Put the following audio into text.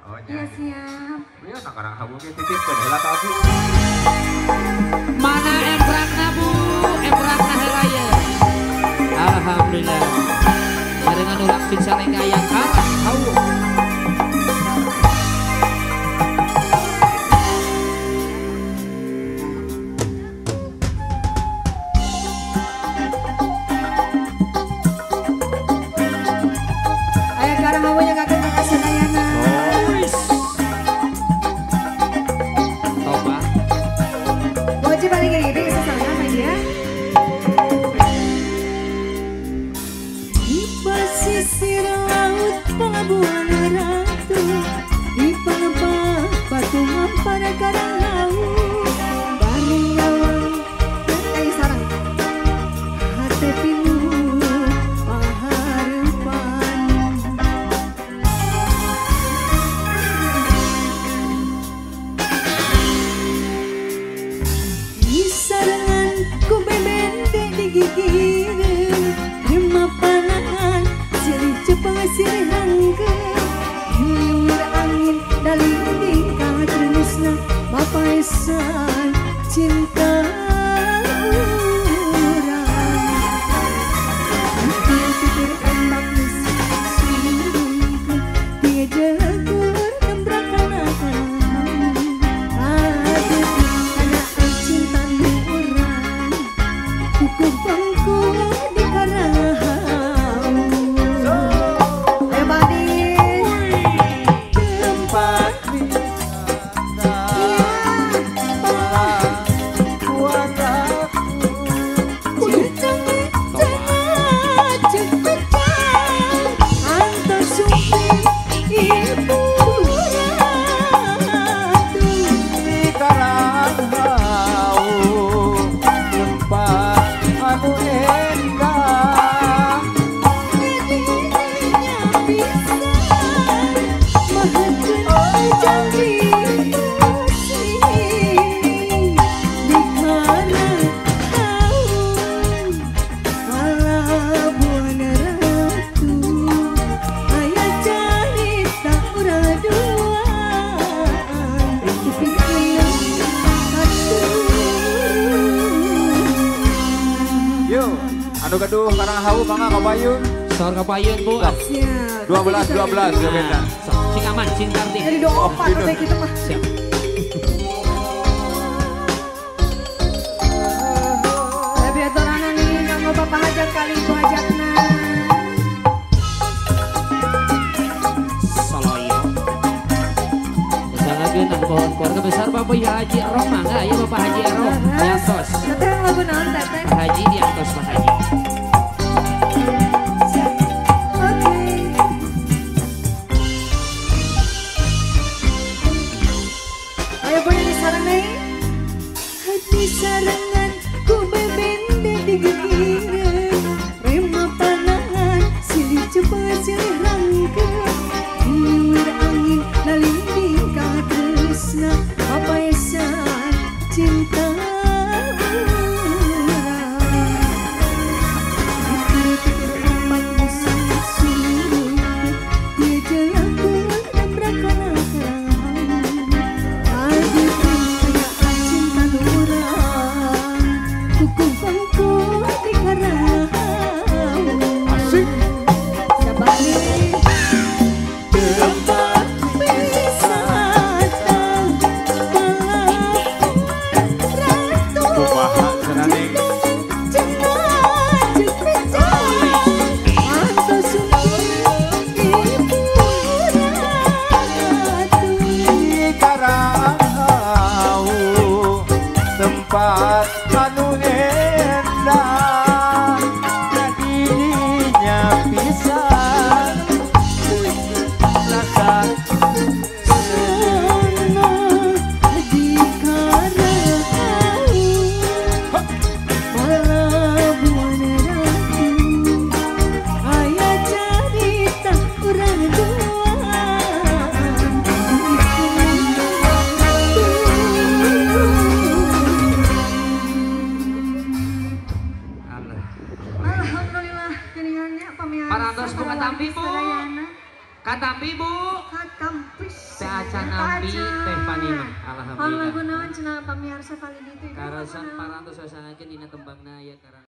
Oh, iya siap. Iya, sekarang kamu titip ke Dela tadi. Mana empratna bu, empratna heraya. Alhamdulillah. Barengan ulang pincang yang kalah, tahu. Ayah karang awalnya kakek makasih Ayana. Toba. Wajib paling gini sesama aja. Di pesisir laut pelabuhan ratu, di pangapah patungan pada karang laut, bareng lawang dan sarang hati pinuh paharapan. Di sarangan ku bebente di gigireun, remah panahan silih cepeng silih hangge, liur angin dalinding kadreusna bapaesan cinta urang. Pikir embak sungguh dia jagur nembrakan akang. Aduh karena cinta urang kukuh bangku di karang. Ayo Badi tempat Anu gaduh karang hawu mangga kapayun. Sor kapayun bu. 12 ya beda. Cing aman, cing karti. Jadi 24 kayak gitu mah. Siap. Tapi aturan nih kanggo bapak hajat kali ibu hajatna. Saloyo. Misalnya genah pohon keluarga besar Bapak Haji Eroh mangga ya Bapak Haji Eroh diantos. Teteh lagu naon teteh? Haji diantos Pak Haji. Ayo boleh disarang nih. Hati sarangan ku bebende di gigireun, remah panahan silih cepeng silih rangke, liur angin nalinding kadreusna bapaesan cinta urang. Pikir-pikir empat musim sungguh dia jagur nembrakan akang. Aduh kaya cinta urang kukuh bangku di karang. Asik. Sabali tempat wisata pelabuhan ratu, Kumaha cenah cenah jepit antos ibu ratu. di karang hawu tempat anu endah jadinya pisan rasa Di karang pelabuhan ratu, aya carita urang duaan. Alhamdulillah pilihannya pemilihan Parantos bu katampi bu. Katampi bu. Katampis. Kaca nampi teh panina. Hang lagu Alhamdulillah. naon cenah pamiarsa kali itu. Karasan parantos sasanakeun dina tembangna aya karang